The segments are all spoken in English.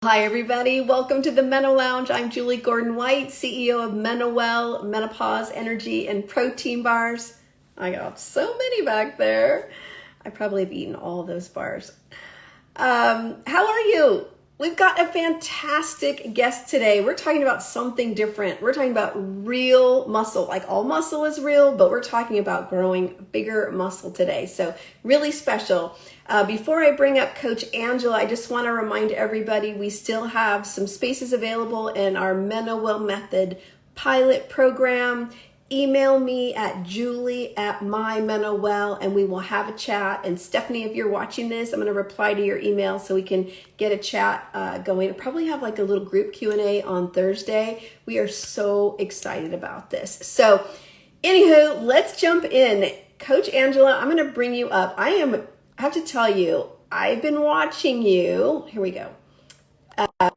Hi, everybody. Welcome to the Meno Lounge. I'm Julie Gordon White, CEO of MenoWell, Menopause Energy and Protein Bars. I got so many back there. I probably have eaten all those bars. How are you? We've got a fantastic guest today. We're talking about something different. We're talking about real muscle. Like all muscle is real, but we're talking about growing bigger muscle today. So really special. Before I bring up Coach Angela, I just want to remind everybody we still have some spaces available in our MenoWell Method pilot program. Email me at julie@mymenowell and we will have a chat. And Stephanie, if you're watching this, I'm going to reply to your email so we can get a chat going. I'll probably have like a little group Q&A on Thursday. We are so excited about this. So anywho, let's jump in. Coach Angela, I'm going to bring you up. I have to tell you, I've been watching you. Here we go. I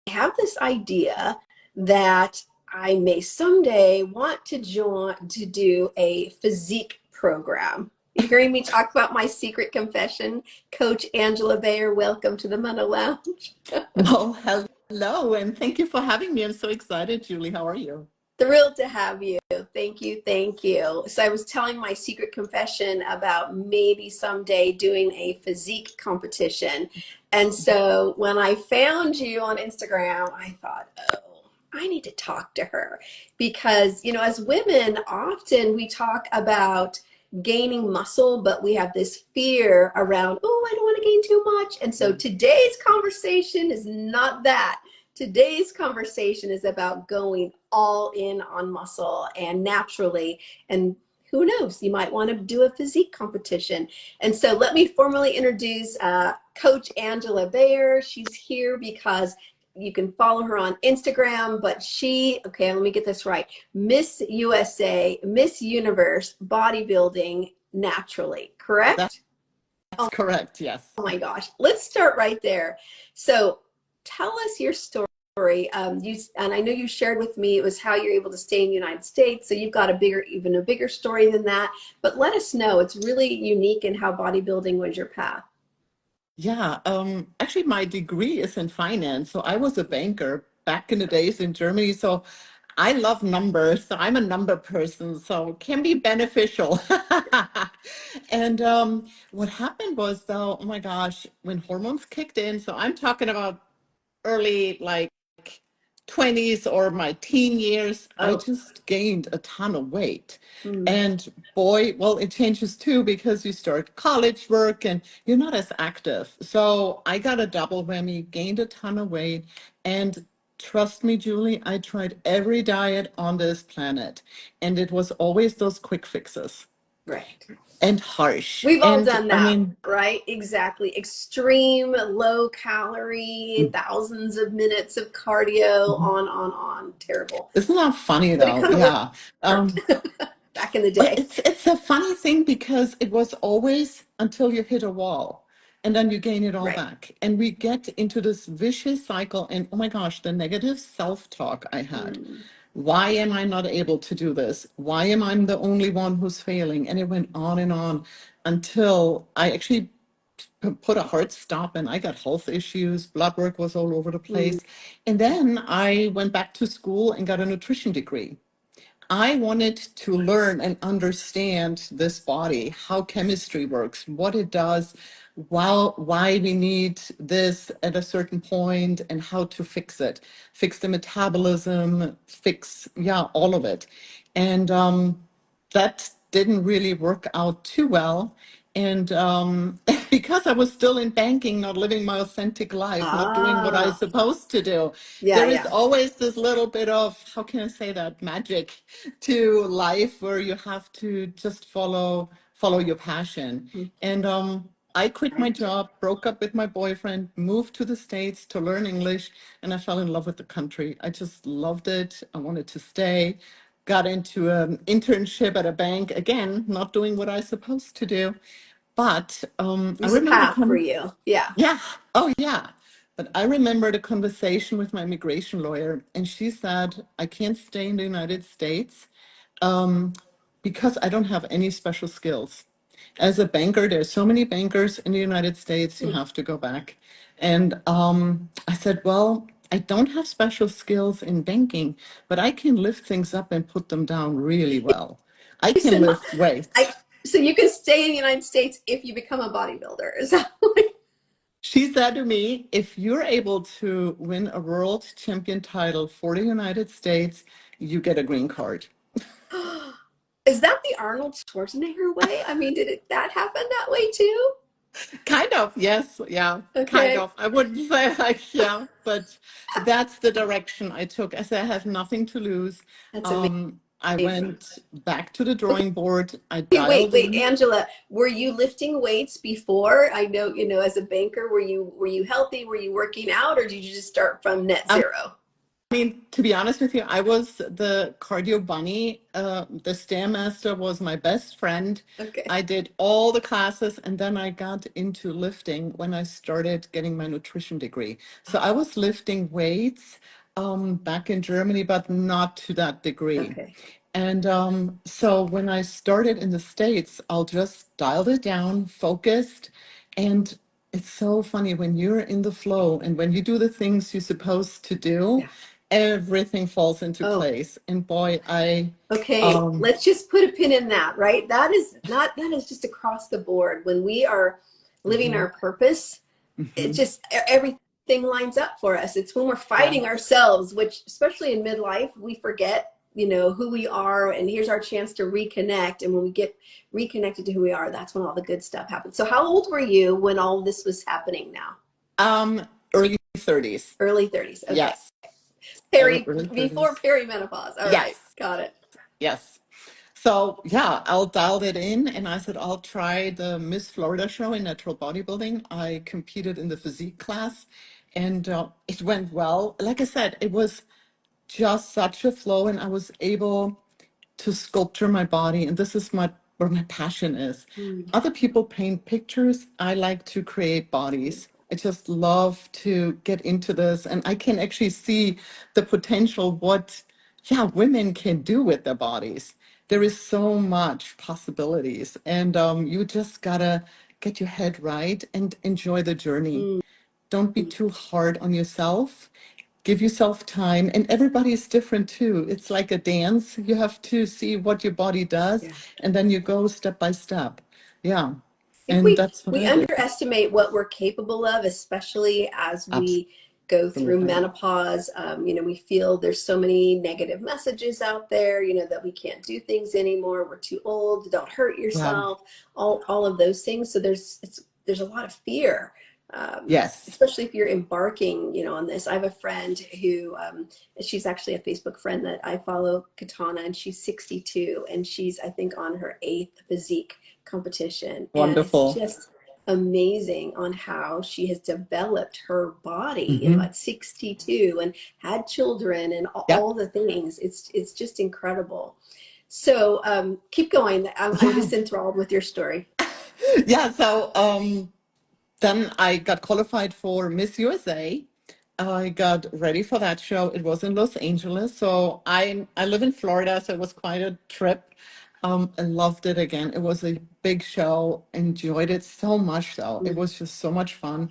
have this idea that I may someday want to do a physique program. You hearing me talk about my secret confession? Coach Angela Beyer, welcome to the Meno Lounge. Oh, hello, and thank you for having me. I'm so excited, Julie. How are you? Thrilled to have you. Thank you. Thank you. So I was telling my secret confession about maybe someday doing a physique competition. And so when I found you on Instagram, I thought, oh, I need to talk to her because, as women, often we talk about gaining muscle, but we have this fear around, oh, I don't want to gain too much. And so today's conversation is not that. Today's conversation is about going all in on muscle and naturally. And who knows, you might want to do a physique competition. And so let me formally introduce Coach Angela Beyer. She's here because you can follow her on Instagram, but okay, let me get this right. Miss USA, Miss Universe, bodybuilding naturally, That's correct? correct, yes. Oh my gosh, let's start right there. So tell us your story. And I know you shared with me it was how you're able to stay in the United States. So you've got even a bigger story than that. But let us know. It's really unique in how bodybuilding was your path. Yeah, actually, my degree is in finance. So I was a banker back in the days in Germany. So I love numbers. So I'm a number person. So it can be beneficial. And what happened was, though, oh my gosh, when hormones kicked in, so I'm talking about early, like 20s or my teen years, I Oh, just gained a ton of weight. mm, And boy, well, it changes too because you start college work and you're not as active. So I got a double whammy, gained a ton of weight. And trust me, Julie, I tried every diet on this planet. And it was always those quick fixes right. and harsh. We've all And done I that, mean, right? Exactly. Extreme low calorie, thousands of minutes of cardio, mhm. on. Terrible. Isn't that funny But it though? kind of Yeah. worked back in the Well, day. it's a funny thing because it was always until you hit a wall and then you gain it all Right. back. And we get into this vicious cycle and oh my gosh, the negative self-talk I had. Mm, Why am I not able to do this? Why am I the only one who's failing? And it went on until I actually put a hard stop and I got health issues. Blood work was all over the mm, place. And then I went back to school and got a nutrition degree. I wanted to learn and understand this body, how chemistry works, what it does, why we need this at a certain point, and how to fix it, fix the metabolism, fix, yeah, all of it. And that didn't really work out too well. And because I was still in banking, not living my authentic life, not doing what I was ah, supposed to do, yeah, there is yeah. always this little bit of, how can I say that, magic to life where you have to just follow your passion. Mm, And I quit my right. job, broke up with my boyfriend, moved to the States to learn English, and I fell in love with the country. I just loved it. I wanted to stay. Got into an internship at a bank, again, not doing what I was supposed to do. But It I was a remember path for you. Yeah. yeah, oh yeah. But I remember the conversation with my immigration lawyer, and she said, I can't stay in the United States um, because I don't have any special skills. As a banker, there's so many bankers in the United States, you have to go back. And I said, well, I don't have special skills in banking, but I can lift things up and put them down really well. I So, can lift I, weights. so you can stay in the United States if you become a bodybuilder. Is that like, She said to me, if you're able to win a world champion title for the United States, you get a green card. is that the Arnold Schwarzenegger way? I mean, that happen that way too? Kind of, yes, yeah, kind Okay, of. I wouldn't say like, yeah, but that's the direction I took. I said I have nothing to lose. that's I amazing. went back to the Okay, drawing board. I wait, dialed wait, in. Angela, were you lifting weights before? I know, as a banker, were you healthy? Were you working out, or did you just start from net Um, zero? I mean, to be honest with you, I was the cardio bunny. The Stairmaster was my best friend. Okay. I did all the classes, and then I got into lifting when I started getting my nutrition degree. So I was lifting weights back in Germany, but not to that degree. Okay. And so when I started in the States, I'll just dialed it down, focused. And it's so funny when you're in the flow and when you do the things you're supposed to do, Yeah. everything falls into Oh, place. And boy, okay. um, Let's just put a pin in that, right? That is just across the board. When we are living mhm, our purpose, it mhm, just everything lines up for us. It's when we're yeah. fighting ourselves, which especially in midlife, we forget, who we are, and here's our chance to reconnect. And when we get reconnected to who we are, that's when all the good stuff happens. So how old were you when all this was happening now? Early 30s. Early 30s. Okay. Yes. Early Before 30s. perimenopause. All right. Yes. Got it. Yes. So yeah, I'll dial it in and I said, I'll try the Miss Florida show in natural bodybuilding. I competed in the physique class and it went well. Like I said, it was just such a flow and I was able to sculpture my body. And this is where my passion is. Mm, Other people paint pictures. I like to create bodies. I just love to get into this. And I can actually see the potential what, yeah, women can do with their bodies. There is so much possibilities. And you just gotta get your head right and enjoy the journey. mm, Don't be mm. too hard on yourself. Give yourself time. And everybody is different too. It's like a dance. You have to see what your body does, Yeah. and then you go step by step. Yeah. Think And we that's what we I did. underestimate what we're capable of, especially as we go through Absolutely. menopause. We feel there's so many negative messages out there, that we can't do things anymore. We're too old. Don't hurt Yeah. yourself. All of those things. So there's a lot of fear. Yes. Especially if you're embarking, on this. I have a friend who, she's actually a Facebook friend that I follow, Katana, and she's 62, and she's, I think, on her eighth physique competition. And it's Wonderful. just amazing on how she has developed her body, Hmm. at 62 and had children and Yep. all the things. It's just incredible. So keep going. I'm Yeah. just enthralled with your story. Yeah. So then I got qualified for Miss USA. I got ready for that show. It was in Los Angeles. So I live in Florida, so it was quite a trip. I loved it again. It was a big show. Enjoyed it so much though. It Mm. was just so much fun.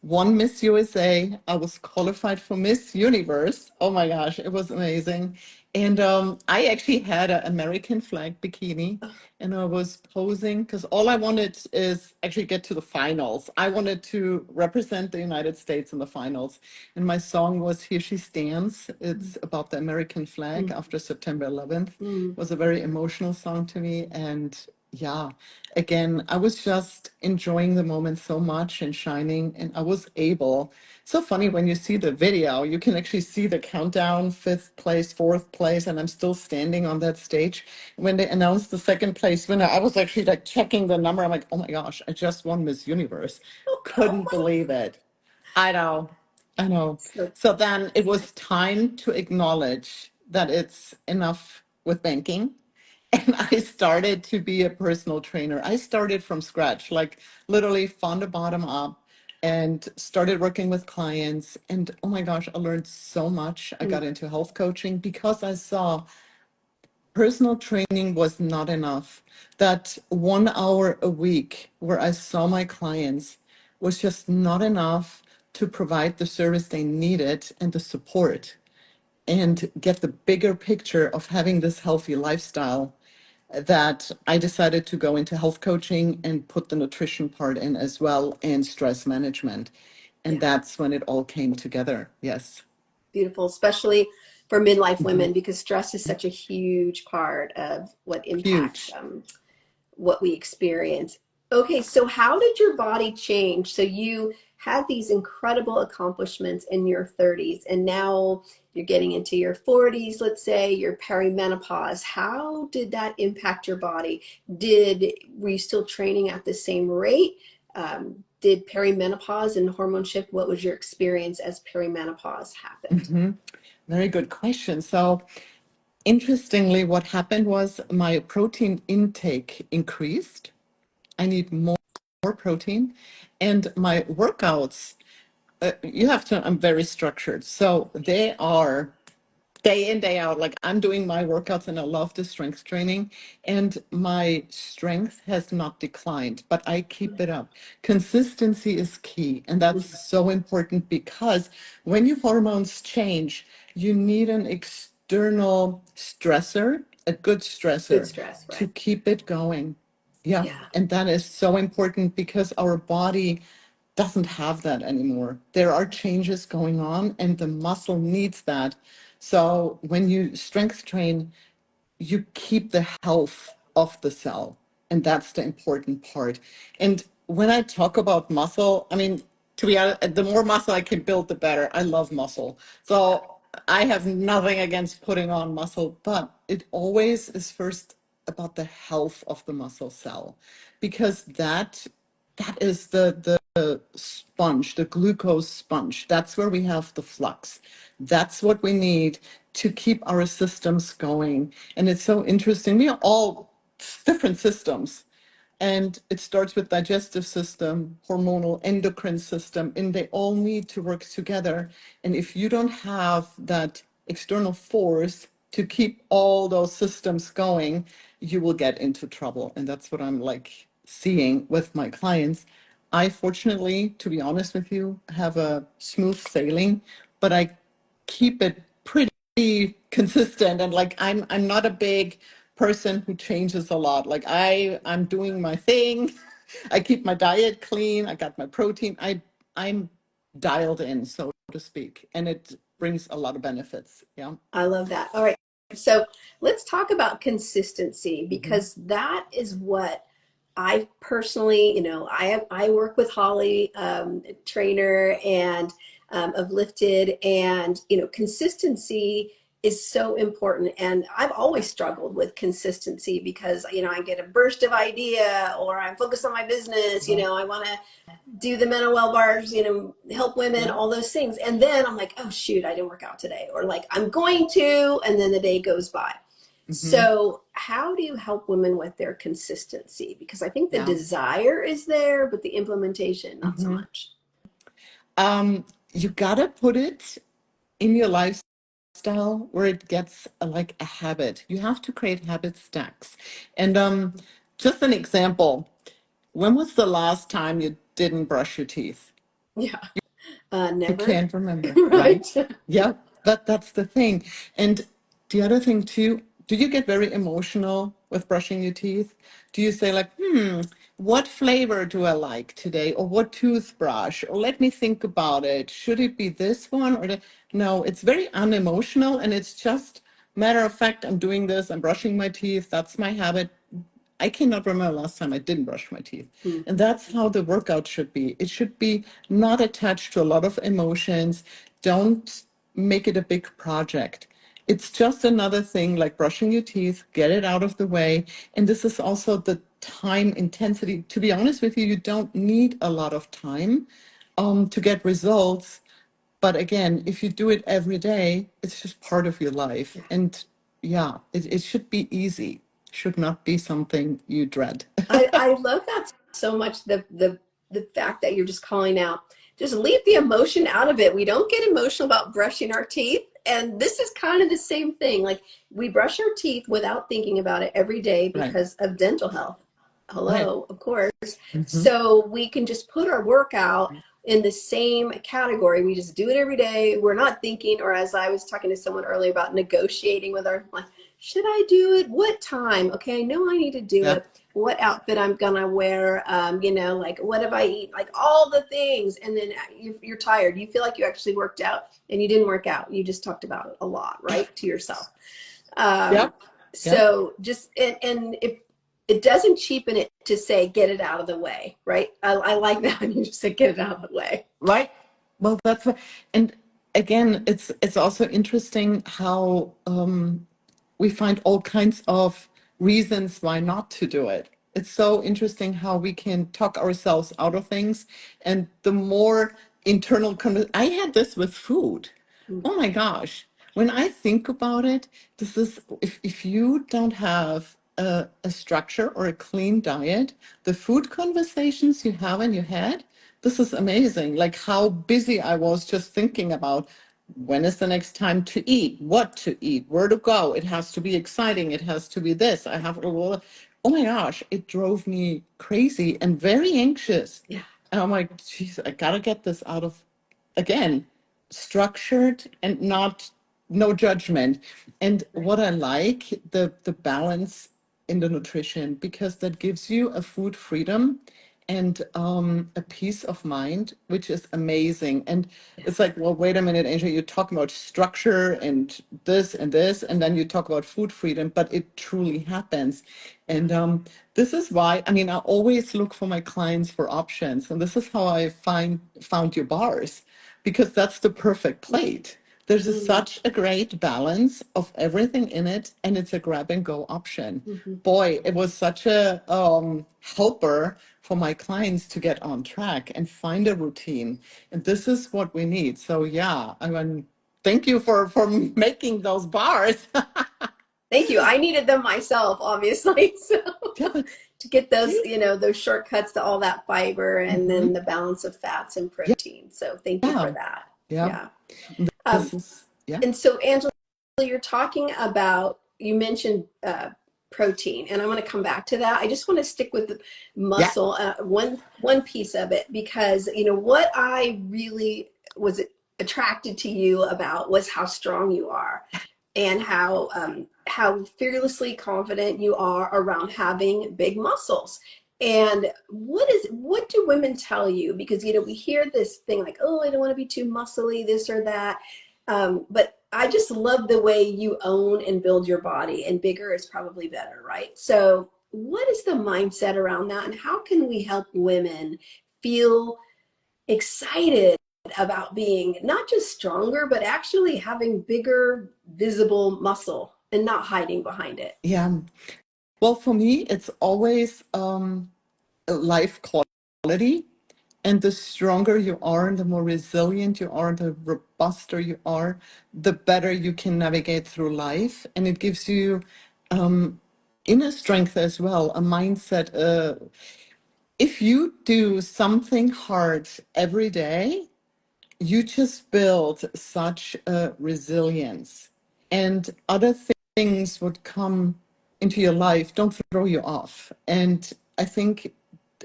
Won Miss USA. I was qualified for Miss Universe. Oh my gosh, it was amazing. And I actually had an American flag bikini and I was posing because all I wanted is actually get to the finals. I wanted to represent the United States in the finals. And my song was Here She Stands. It's about the American flag Mm. after September 11th. Mm. It was a very emotional song to me. And yeah, again, I was just enjoying the moment so much and shining. And I was able, so funny when you see the video, you can actually see the countdown, fifth place, fourth place, and I'm still standing on that stage. When they announced the second place winner, I was actually like checking the number. I'm like, oh my gosh, I just won Miss Universe. Couldn't believe it. I know. I know. So So then it was time to acknowledge that it's enough with banking. And I started to be a personal trainer. I started from scratch, like literally from the bottom up and started working with clients. And oh my gosh, I learned so much. I mm. got into health coaching because I saw personal training was not enough. That 1 hour a week where I saw my clients was just not enough to provide the service they needed and the support and get the bigger picture of having this healthy lifestyle, that I decided to go into health coaching and put the nutrition part in as well and stress management. And Yeah. that's when it all came together. Yes. Beautiful, especially for midlife Mhm. women, because stress is such a huge part of what impacts Huge. what we experience. Okay, so how did your body change? So you had these incredible accomplishments in your 30s, and now you're getting into your 40s, let's say, your perimenopause. How did that impact your body? Were you still training at the same rate? Did perimenopause and hormone shift, what was your experience as perimenopause happened? Mhm. Very good question. So, interestingly, what happened was my protein intake increased. I need more protein. And my workouts, you have to, I'm very structured. So they are day in, day out. Like I'm doing my workouts and I love the strength training, and my strength has not declined, but I keep it up. Consistency is key. And that's so important because when your hormones change, you need an external stressor, a good Good stressor stress, to right? keep it going. Yeah. Yeah, And that is so important because our body doesn't have that anymore. There are changes going on and the muscle needs that. So when you strength train, you keep the health of the cell. And that's the important part. And when I talk about muscle, I mean, to be honest, the more muscle I can build, the better. I love muscle. So I have nothing against putting on muscle, but it always is first about the health of the muscle cell, because that is the sponge, the glucose sponge. That's where we have the flux. That's what we need to keep our systems going. And it's so interesting. We are all different systems. And it starts with digestive system, hormonal, endocrine system, and they all need to work together. And if you don't have that external force to keep all those systems going, you will get into trouble. And that's what I'm like seeing with my clients. I fortunately, to be honest with you, have a smooth sailing, but I keep it pretty consistent. And like I'm not a big person who changes a lot. Like I'm doing my thing. I keep my diet clean. I got my protein. I'm dialed in, so to speak, and it brings a lot of benefits. Yeah. I love that. All right. So let's talk about consistency, Hmm. because that is what I personally, I work with Holly, a trainer and of Lifted, and consistency is so important. And I've always struggled with consistency because I get a burst of idea, or I'm focused on my business. Right. I want to do the MenoWell bars, help women, Yeah. all those things. And then I'm like, oh shoot, I didn't work out today. Or like, I'm going to, and then the day goes by. Hmm. So how do you help women with their consistency? Because I think the Yeah. desire is there, but the implementation, not so Hmm. much. You gotta put it in your lifestyle where it gets like a habit. You have to create habit stacks. And just an example, when was the last time you didn't brush your teeth? Yeah. You Never. can't remember, Right. right? Yeah, that's the thing. And the other thing too, do you get very emotional with brushing your teeth? Do you say like, what flavor do I like today? Or what toothbrush? Or let me think about it. Should it be this one or the... No, it's very unemotional and it's just matter of fact, I'm doing this, I'm brushing my teeth, that's my habit. I cannot remember last time I didn't brush my teeth. Hmm. And that's how the workout should be. It should be not attached to a lot of emotions. Don't make it a big project. It's just another thing like brushing your teeth, get it out of the way. And this is also the time intensity. To be honest with you, you don't need a lot of time to get results. But again, if you do it every day, it's just part of your life. Yeah. And yeah, it should be easy. Should not be something you dread. I love that so much. The fact that you're just calling out, just leave the emotion out of it. We don't get emotional about brushing our teeth. and this is kind of the same thing. Like we brush our teeth without thinking about it every day Right. because of dental health. Right. Hello, of course. Hmm. So we can just put our workout in the same category. We just do it every day. We're not thinking, or as I was talking to someone earlier about negotiating with our, like, should I do it? What time? Okay, I know I need to do Yeah. it. What outfit I'm gonna wear? Like what have I eat? Like all the things, and then you're tired. You feel like you actually worked out, and you didn't work out. You just talked about it a lot, right, to yourself. Yeah. Um, Yeah. so just and if it doesn't cheapen it to say get it out of the way, right? I like that when you just say get it out of the way. Right. Well, and again, it's also interesting how we find all kinds of reasons why not to do it. It's so interesting how we can talk ourselves out of things, and the more I had this with food. Oh my gosh. When I think about it, this is if you don't have a structure or a clean diet, the food conversations you have in your head, this is amazing. Like how busy I was just thinking about when is the next time to eat, what to eat, where to go. It has to be exciting. It has to be this. Oh my gosh, it drove me crazy and very anxious. Yeah. And I'm like, geez, I gotta get this out of, again, structured and not no judgment. And Right. what I like, the balance in the nutrition, because that gives you a food freedom and a peace of mind, which is amazing. And Yeah. it's like, well, wait a minute, Angel, you're talking about structure and this, and then you talk about food freedom, but it truly happens. And this is why, I mean, I always look for my clients for options. And this is how I found your bars, because that's the perfect plate. There's Mm-hmm. such a great balance of everything in it, and it's a grab and go option. Mm-hmm. Boy, it was such a helper for my clients to get on track and find a routine. And this is what we need. So yeah, I mean, thank you for making those bars. Thank you. I needed them myself, obviously. So Yeah, but to get those, see, those shortcuts to all that fiber and hmm, then the balance of fats and yeah, protein. So thank you for yeah, that. yeah. Yeah. This Um, is yeah, and so, Angela, you're talking about, you mentioned protein, and I'm going to come back to that. I just want to stick with the yeah, muscle, one piece of it, because what I really was attracted to you about was how strong you are, and how fearlessly confident you are around having big muscles. And what do women tell you? Because we hear this thing like, oh, I don't want to be too muscly, this or that. But I just love the way you own and build your body, and bigger is probably better, right? So, what is the mindset around that, and how can we help women feel excited about being not just stronger, but actually having bigger, visible muscle and not hiding behind it? yeah. Well, for me, it's always a life quality. And the stronger you are, and the more resilient you are, the robuster you are, the better you can navigate through life. And it gives you inner strength as well, a mindset. If you do something hard every day, you just build such a resilience, and other things would come into your life, don't throw you off. And I think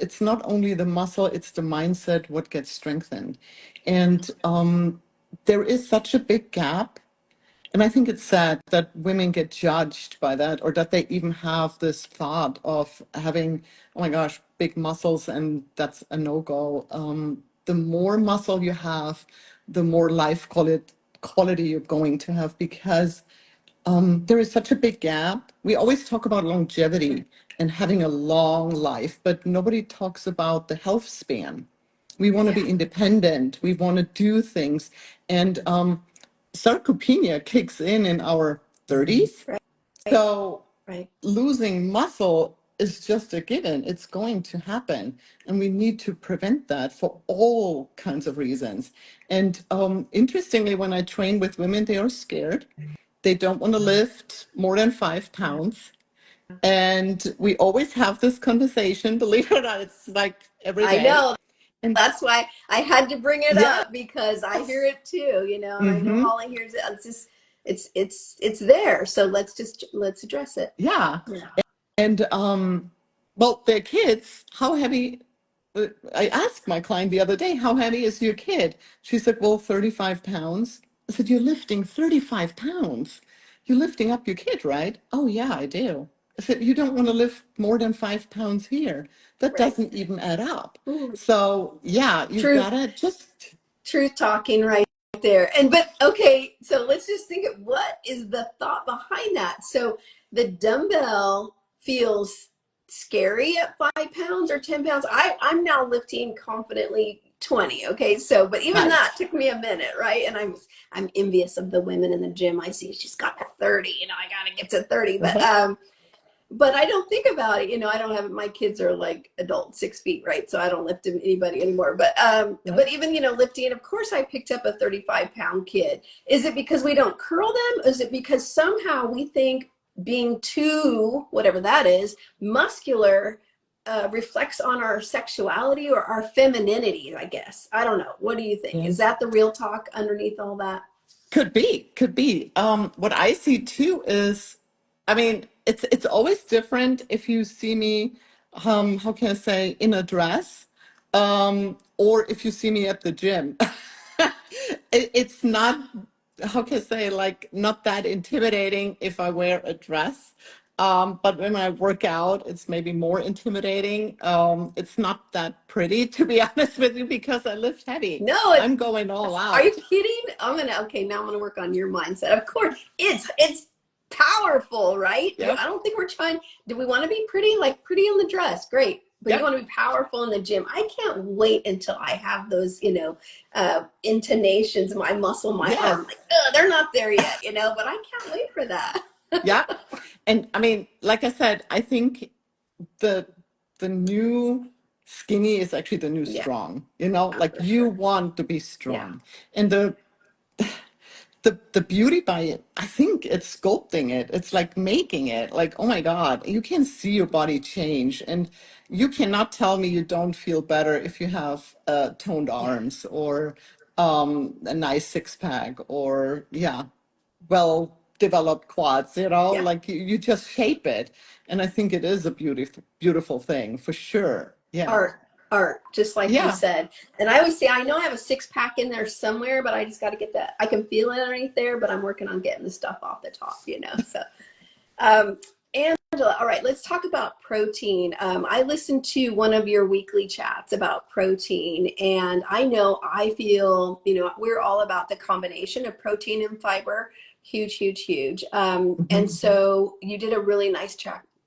it's not only the muscle, it's the mindset what gets strengthened. And there is such a big gap, and I think it's sad that women get judged by that, or that they even have this thought of having, oh my gosh, big muscles, and that's a no-go. The more muscle you have, the more quality you're going to have, because there is such a big gap. We always talk about longevity and having a long life, but nobody talks about the health span. We want to Yeah. be independent. We want to do things. And sarcopenia kicks in our 30s. Right. So Right. losing muscle is just a given. It's going to happen. And we need to prevent that for all kinds of reasons. And interestingly, when I train with women, they are scared. They don't want to lift more than 5 pounds. And we always have this conversation. Believe it or not, it's like every I day. know And That's why I had to bring it yes. up because I hear it too, and I know Hmm. Holly hears it. It's just it's there. So let's address it. Yeah. Yeah. And well, their kids, how heavy? I asked my client the other day, how heavy is your kid? She said, well, 35 pounds. I said, you're lifting 35 pounds. You're lifting up your kid, right? Oh, yeah, I do. I said, you don't want to lift more than 5 pounds here. That Right. doesn't even add up. Ooh, So, yeah, you've got truth to just, truth talking right there. And but okay, so let's just think of what is the thought behind that. So the dumbbell feels scary at 5 pounds or 10 pounds. I'm now lifting confidently 20. Okay. So but even that nice. took me a minute, right? And I'm envious of the women in the gym. I see she's got a 30, I gotta get to 30. Uh-huh. But I don't think about it. I don't have my kids are like adult 6 feet, right? So I don't lift anybody anymore. Yeah. But even lifting, of course, I picked up a 35-pound kid. Is it because we don't curl them? Is it because somehow we think being too whatever that is muscular reflects on our sexuality or our femininity? I guess I don't know. What do you think? Yeah. Is that the real talk underneath all that? Could be, could be. What I see too is, I mean, it's always different if you see me, how can I say, in a dress, or if you see me at the gym. It's not, how can I say, like not that intimidating if I wear a dress. But when I work out, it's maybe more intimidating. It's not that pretty, to be honest with you, because I lift heavy. No, I'm going all are you out. kidding? Okay, now I'm gonna work on your mindset. Of course, it's powerful, right? Yep. I don't think we're trying. Do we want to be pretty? Like pretty in the dress, great. But you Yep. want to be powerful in the gym. I can't wait until I have those, intonations, my muscle, my Yes. arm. Like, they're not there yet, but I can't wait for that. Yeah. And I mean, like I said, I think the the new skinny is actually the new Yeah, strong. Like for you sure. want to be Yeah, strong. And the beauty by it, I think it's sculpting it. It's like making it. Like, oh my God, you can see your body change. And you cannot tell me you don't feel better if you have toned yeah, arms or a nice six pack or yeah, well developed quads, yeah. like you just shape it. And I think it is a beautiful thing for sure. Yeah. Art, just like you Yeah. said. And I always say, I know I have a six pack in there somewhere, but I just got to get that. I can feel it underneath there, but I'm working on getting the stuff off the top. So, um, Angela, all right, let's talk about protein. I listened to one of your weekly chats about protein, and I know I feel, we're all about the combination of protein and fiber. Huge, huge, huge. And Mhm. so you did a really nice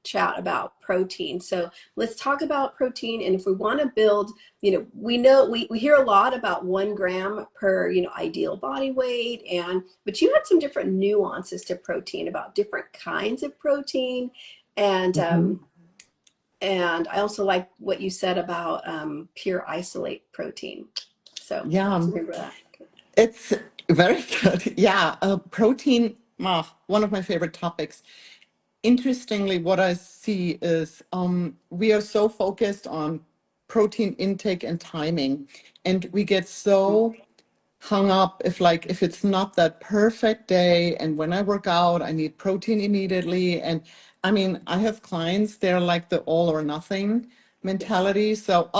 chat about protein. So let's talk about protein. And if we want to build, we hear a lot about 1 gram per, ideal body weight. But you had some different nuances to protein about different kinds of protein. And, Mhm. um, and I also like what you said about pure isolate protein. So Yeah. let's remember that. It's very good. Yeah. Protein, one of my favorite topics. Interestingly, what I see is we are so focused on protein intake and timing, and we get so hung up if it's not that perfect day, and when I work out I need protein immediately. And I mean, I have clients, they're like the all or nothing Yes. mentality. So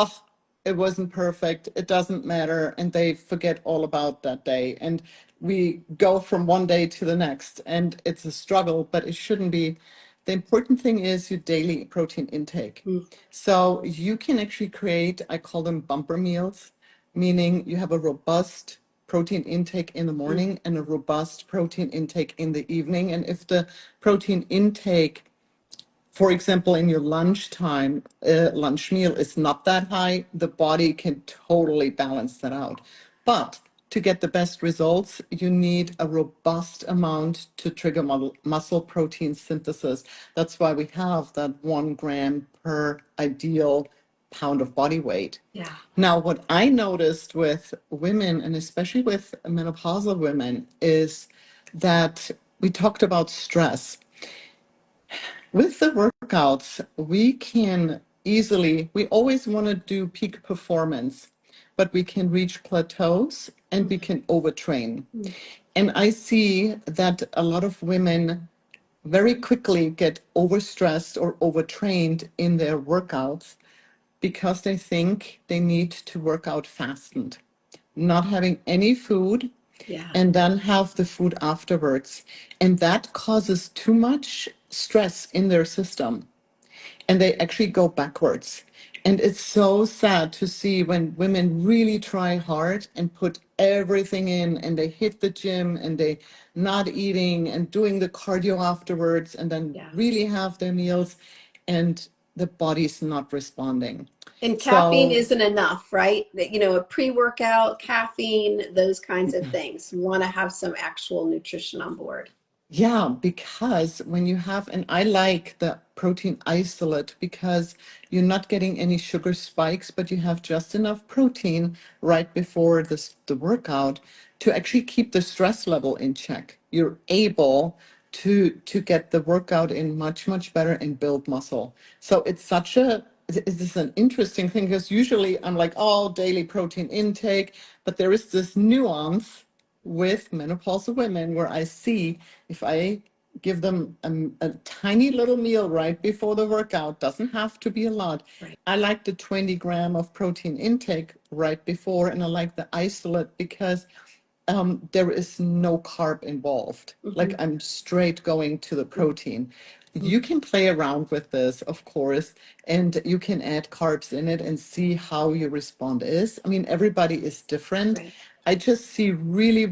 it wasn't perfect, it doesn't matter, and they forget all about that day, and we go from one day to the next, and it's a struggle, but it shouldn't be. The important thing is your daily protein intake. Mm, So you can actually create, I call them bumper meals, meaning you have a robust protein intake in the mm, morning and a robust protein intake in the evening. And if the protein intake, for example, in your lunchtime, lunch meal is not that high, the body can totally balance that out. But to get the best results, you need a robust amount to trigger muscle protein synthesis. That's why we have that 1 gram per ideal pound of body weight. yeah. Now, what I noticed with women, and especially with menopausal women, is that we talked about stress. With the workouts, we always want to do peak performance. but we can reach plateaus and we can overtrain. Mm. And I see that a lot of women very quickly get overstressed or overtrained in their workouts because they think they need to work out fasted, not having any food, Yeah. and then have the food afterwards. And that causes too much stress in their system, and they actually go backwards. And it's so sad to see when women really try hard and put everything in and they hit the gym and they not eating and doing the cardio afterwards and then Yeah. really have their meals and the body's not responding. And caffeine So isn't enough, right? That, a pre-workout, caffeine, those kinds of things. You want to have some actual nutrition on board. yeah, because when you have, and I like the protein isolate because you're not getting any sugar spikes, but you have just enough protein right before the workout to actually keep the stress level in check. You're able to get the workout in much, much better and build muscle. So it's an interesting thing because usually I'm like, oh, daily protein intake, but there is this nuance with menopausal women where I see if I give them a tiny little meal right before the workout, doesn't have to be a lot. Right. I like the 20 gram of protein intake right before, and I like the isolate because there is no carb involved. Like Mm-hmm. I'm straight going to the protein. You can play around with this, of course, and you can add carbs in it and see how your response is. I mean, everybody is different. Right. I just see really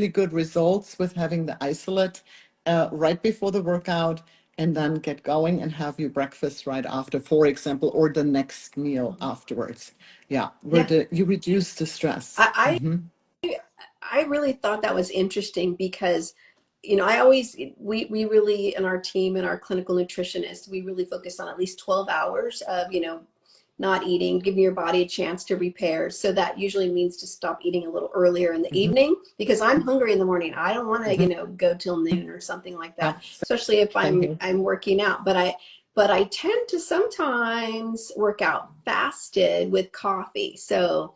good results with having the isolate right before the workout and then get going and have your breakfast right after, for example, or the next meal Mhm. afterwards. Yeah, where Yeah. you reduce the stress. I, I really thought that was interesting because, I always, we really, in our team and our clinical nutritionists, we really focus on at least 12 hours of, not eating, giving your body a chance to repair. So that usually means to stop eating a little earlier in the Mhm, evening because I'm hungry in the morning. I don't want to, mhm. go till noon or something like Yeah, that, especially if same I'm here. I'm working out. But I tend to sometimes work out fasted with coffee. So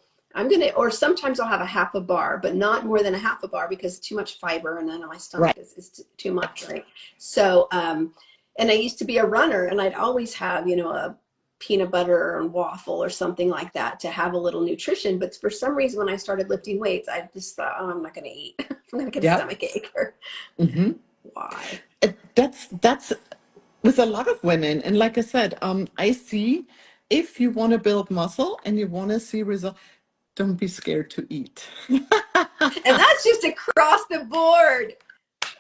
or sometimes I'll have a half a bar, but not more than a half a bar because it's too much fiber and then my stomach Right. is too much, right? So, and I used to be a runner and I'd always have, a peanut butter and waffle or something like that to have a little nutrition. But for some reason, when I started lifting weights, I just thought, oh, I'm not going to eat. I'm going to get a Yep. stomach ache or hmm why? That's with a lot of women. And like I said, I see if you want to build muscle and you want to see results, don't be scared to eat. And that's just across the board.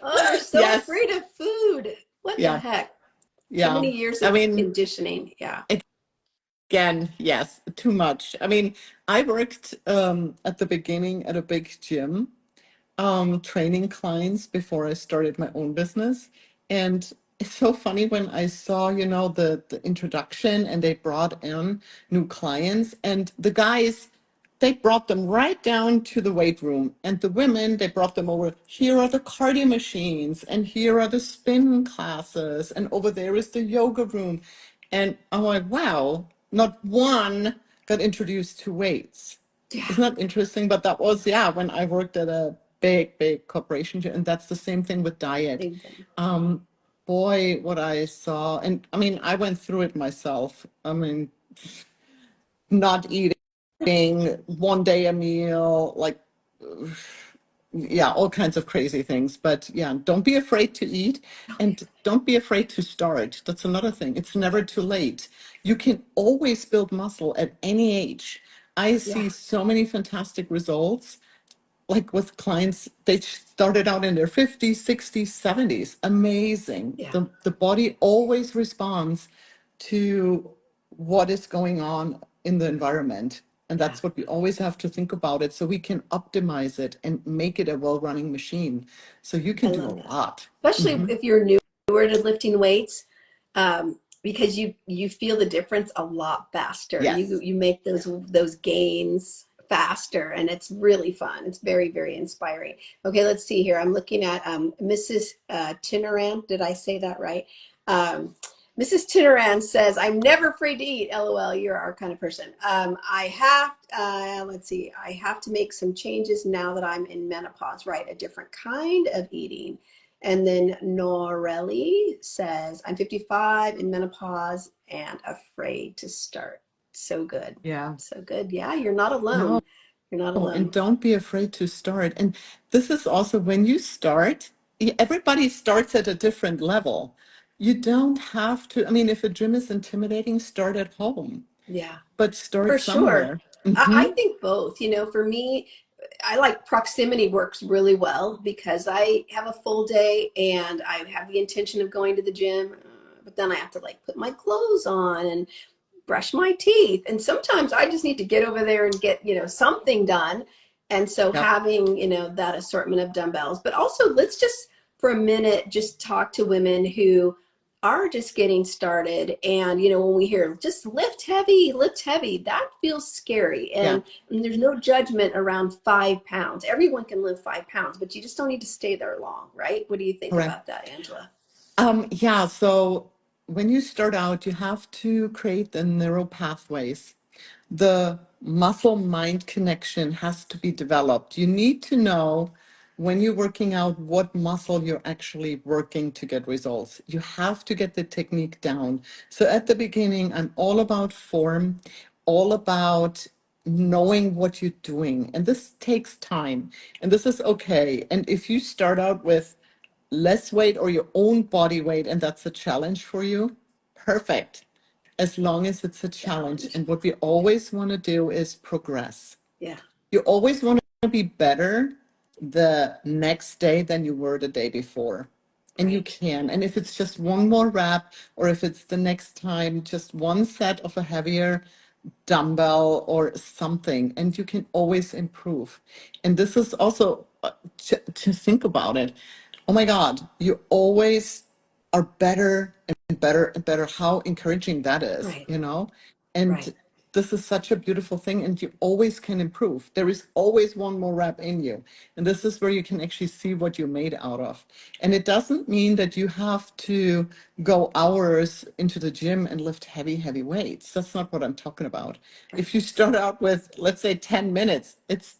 Oh, they're so Yes. afraid of food. What the Yeah. heck? Too Yeah. many years I of mean, conditioning. Yeah. again, yes, too much. I mean, I worked at the beginning at a big gym training clients before I started my own business. And it's so funny when I saw, the introduction and they brought in new clients and the guys, they brought them right down to the weight room. And the women, they brought them over. Here are the cardio machines and here are the spin classes. And over there is the yoga room. And I'm like, wow, not one got introduced to weights. Yeah. Isn't that interesting? But that was, yeah, when I worked at a big, big corporation, and that's the same thing with diet. Same thing. Um, Boy, what I saw, and I mean, I went through it myself. I mean, not eating 1 day a meal, like, yeah, all kinds of crazy things. But yeah, don't be afraid to eat and don't be afraid to start. That's another thing. It's never too late. You can always build muscle at any age. I Yeah. see so many fantastic results like with clients, they started out in their 50s, 60s, 70s. Amazing. Yeah. The body always responds to what is going on in the environment. And Yeah. that's what we always have to think about it so we can optimize it and make it a well-running machine. So you I can do love a that. lot. Especially Hmm if you're newer to lifting weights, because you feel the difference a lot faster. You Yes. you make those gains faster, and it's really fun. It's very, very inspiring. Okay, let's see here. I'm looking at Mrs. Tinaran. Did I say that right? Um, Mrs. Tinaran says, I'm never afraid to eat. LOL, you're our kind of person. Let's see, I have to make some changes now that I'm in menopause, right? A different kind of eating. And then Norelli says, I'm 55 in menopause and afraid to start. So good. Yeah. So good. Yeah, you're not No, alone. You're not and alone. don't be afraid to start. And this is also when you start, everybody starts at a different level. You don't have to, I mean, if a gym is intimidating, start at home, Yeah, but for start sure. somewhere. I think both. For me, I like proximity works really well because I have a full day and I have the intention of going to the gym, but then I have to like put my clothes on and brush my teeth. And sometimes I just need to get over there and get, something done. And so Yep. having, that assortment of dumbbells, but also let's just for a minute just talk to women who are just getting started. And, when we hear just lift heavy, that feels scary. Yeah. And there's no judgment around 5 pounds. Everyone can lift 5 pounds, but you just don't need to stay there long, right? What do you think Correct. about that, Angela? Yeah, so when you start out, you have to create the neural pathways. The muscle mind connection has to be developed. You need to know when you're working out what muscle you're actually working to get results. You have to get the technique down. So at the beginning, I'm all about form, all about knowing what you're doing. And this takes time, and this is okay. And if you start out with less weight or your own body weight, and that's a challenge for you, perfect. As long as it's a challenge. Challenge. And what we always want to do is progress. Yeah, You always want to be better the next day than you were the day before. And you right. can. And if it's just one more rep, or if it's the next time, just one set of a heavier dumbbell or something, and you can always improve. And this is also to think about it. Oh my God, you always are better and better and better. How encouraging that is, Right, you know? And right. this is such a beautiful thing, and you always can improve. There is always one more rep in you. And this is where you can actually see what you're made out of. And it doesn't mean that you have to go hours into the gym and lift heavy, heavy weights. That's not what I'm talking about. Right. If you start out with, let's say, 10 minutes, it's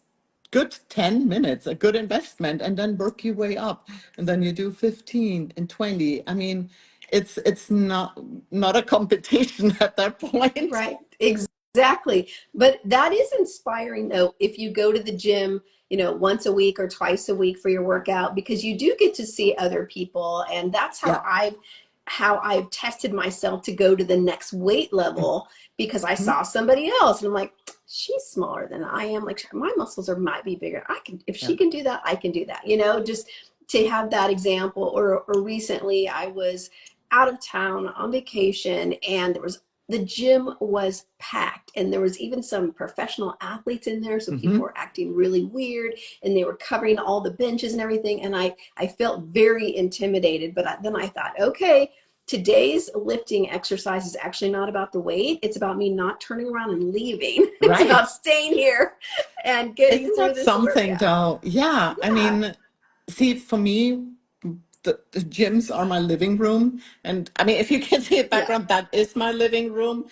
good 10 minutes, a good investment, and then work your way up. And then you do 15 and 20. I mean, it's not a competition at that point. Right. Exactly. But that is inspiring though, if you go to the gym, once a week or twice a week for your workout, because you do get to see other people. And that's Yeah. how I've tested myself to go to the next weight level because I Mhm. saw somebody else and I'm like, she's smaller than I am. Like my muscles might be bigger. If Yeah. she can do that, I can do that, just to have that example. Or recently I was out of town on vacation and the gym was packed and there was even some professional athletes in there, so people Hmm. were acting really weird and they were covering all the benches and everything, and I felt very intimidated. But then I thought, okay, today's lifting exercise is actually not about the weight, it's about me not turning around and leaving. It's Right. about staying here and getting Isn't through that this something workout. though? Yeah. I Yeah, mean, see, for me, the gyms are my living room. And I mean, if you can see a yeah, background, that is my living room.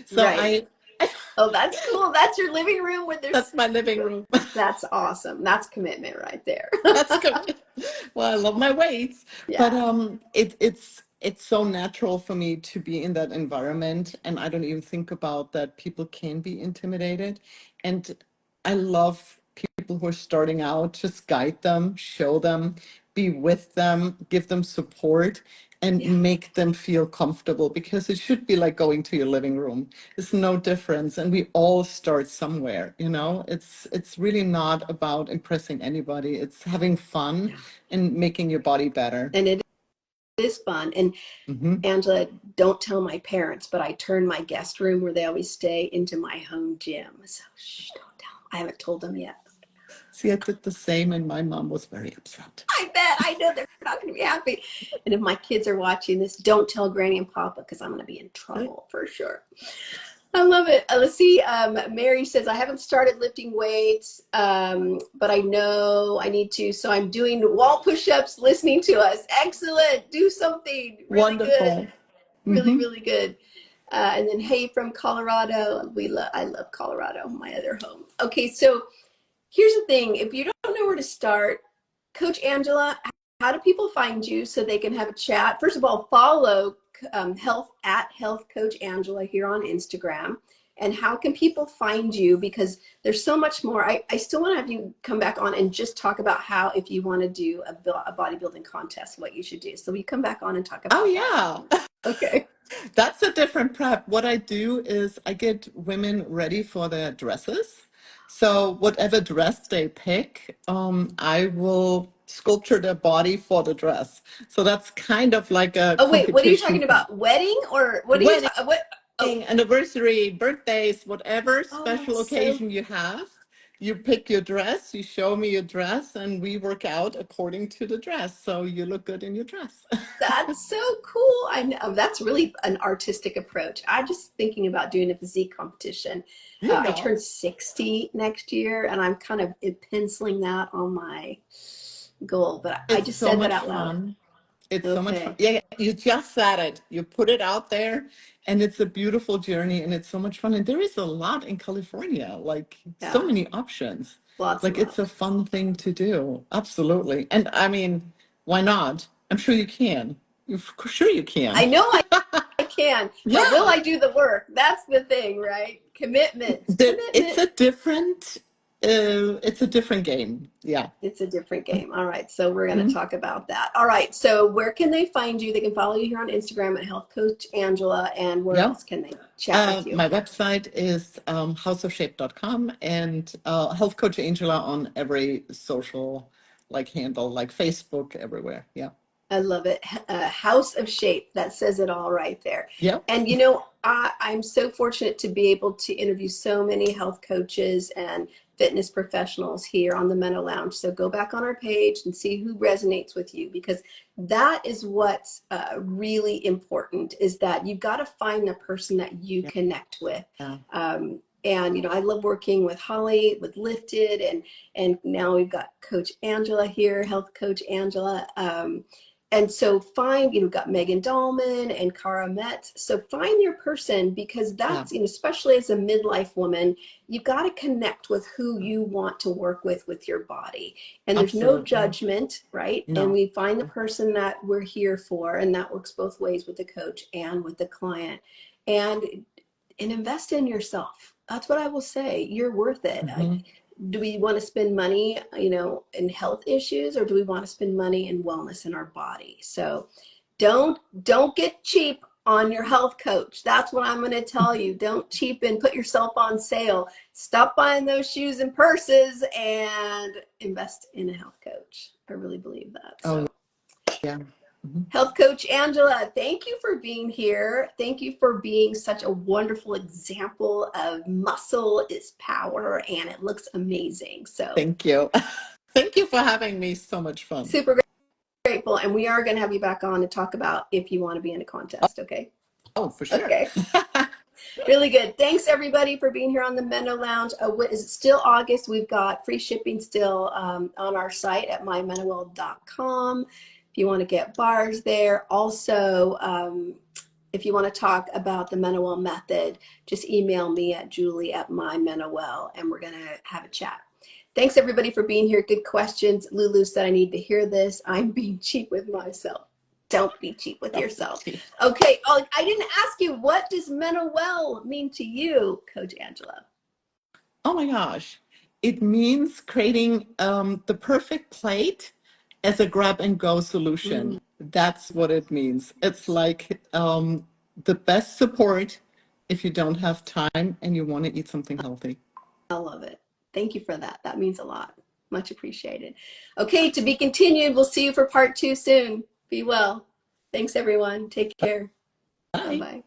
So right. Oh, that's cool. That's your living room where that's there's my living room. that's awesome. That's commitment right there. That's good. Well, I love my weights, but Yeah, it's so natural for me to be in that environment, and I don't even think about that people can be intimidated. And I love people who are starting out, just guide them, show them, be with them, give them support, and yeah. make them feel comfortable, because it should be like going to your living room. It's no difference, and we all start somewhere, you know. It's really not about impressing anybody. It's having fun Yeah. and making your body better. And it is fun. And Hmm. Angela, don't tell my parents, but I turned my guest room where they always stay into my home gym. So shh, don't tell them. I haven't told them yet. See, I did the same, and my mom was very upset. I bet. I know they're not going to be happy. And if my kids are watching this, don't tell Granny and Papa because I'm going to be in Right? trouble for sure. I love it. Let's see. Mary says, I haven't started lifting weights, but I know I need to. So I'm doing wall push ups, listening to us. Excellent. Do something really Wonderful. good. Really, Hmm. really good. And then, hey, from Colorado. I love Colorado, my other home. Okay, so here's the thing. If you don't know where to start, Coach Angela, how do people find you so they can have a chat? First of all, follow Health Coach Angela here on Instagram. And how can people find you? Because there's so much more. I still want to have you come back on and just talk about how, if you want to do a bodybuilding contest, what you should do. So we come back on and talk Oh, about that. yeah. Okay. That's a different prep. What I do is I get women ready for their dresses. So whatever dress they pick, I will sculpture their body for the dress. So that's kind of like a Oh wait, what are you competition talking prep. about? Wedding or what are you Wedding, talking? What? Oh, anniversary, birthdays, whatever oh, special that's so occasion you have, you pick your dress, you show me your dress, and we work out according to the dress. So you look good in your dress. That's so cool. I know that's really an artistic approach. I'm just thinking about doing a physique competition. You I know, turn 60 next year, and I'm kind of penciling that on my goal. But I it's just so said that much out loud. fun. It's so much fun. Okay. Yeah, you just said it. You put it out there, and it's a beautiful journey, and it's so much fun. And there is a lot in California, like so Yeah. many options. Lots and Like it's a lots. fun thing to do. Absolutely. And I mean, why not? I'm sure you can. Sure you I can. know I can, but will Yeah. I do the work? That's the thing, right? Commitment. Commitment. It's a different game. Yeah. It's a different game. All right. So we're going to Mhm. talk about that. All right. So where can they find you? They can follow you here on Instagram at Health Coach Angela. And where Yeah. else can they chat with you? My website is houseofshape.com and Health Coach Angela on every social like handle, like Facebook, everywhere. Yeah. I love it. House of Shape. That says it all right there. Yeah. And I'm so fortunate to be able to interview so many health coaches and fitness professionals here on the Meno Lounge. So go back on our page and see who resonates with you, because that is what's really important, is that you've got to find the person that you Yeah. connect with. Yeah. And I love working with Holly with Lifted, and now we've got Coach Angela here, Health Coach Angela. And so find, got Megan Dahlman and Cara Metz. So find your person, because Yeah. that's, especially as a midlife woman, you got to connect with who you want to work with your body. And there's no Absolutely. judgment, right? And No. we find the person that we're here for, and that works both ways with the coach and with the client. And invest in yourself. That's what I will say. You're worth it. Hmm. Do we want to spend money, in health issues, or do we want to spend money in wellness in our body? So don't get cheap on your health coach. That's what I'm going to tell you. Don't cheapen, put yourself on sale. Stop buying those shoes and purses and invest in a health coach. I really believe that. Oh, So yeah. Hmm. Health Coach Angela, thank you for being here. Thank you for being such a wonderful example of muscle is power, and it looks amazing. So Thank you. Thank you for having me. So much fun. super grateful. And we are going to have you back on to talk about if you want to be in a contest. Okay. Oh, for sure. Okay. Really good. Thanks everybody for being here on the Meno Lounge. What is it? Still August. We've got free shipping still on our site at mymenowell.com. If you want to get bars there. Also, if you want to talk about the MenoWell method, just email me at julie@mymenowell, and we're going to have a chat. Thanks everybody for being here. Good questions. Lulu said I need to hear this. I'm being cheap with myself. Don't be cheap with yourself. Okay. Oh, I didn't ask you, what does MenoWell mean to you, Coach Angela? Oh my gosh. It means creating the perfect plate as a grab and go solution. That's what it means. It's like the best support if you don't have time and you want to eat something healthy. I love it. Thank you for that. That means a lot. Much appreciated. Okay, to be continued. We'll see you for part 2 soon. Be well. Thanks, everyone. Take care. Bye. Bye-bye.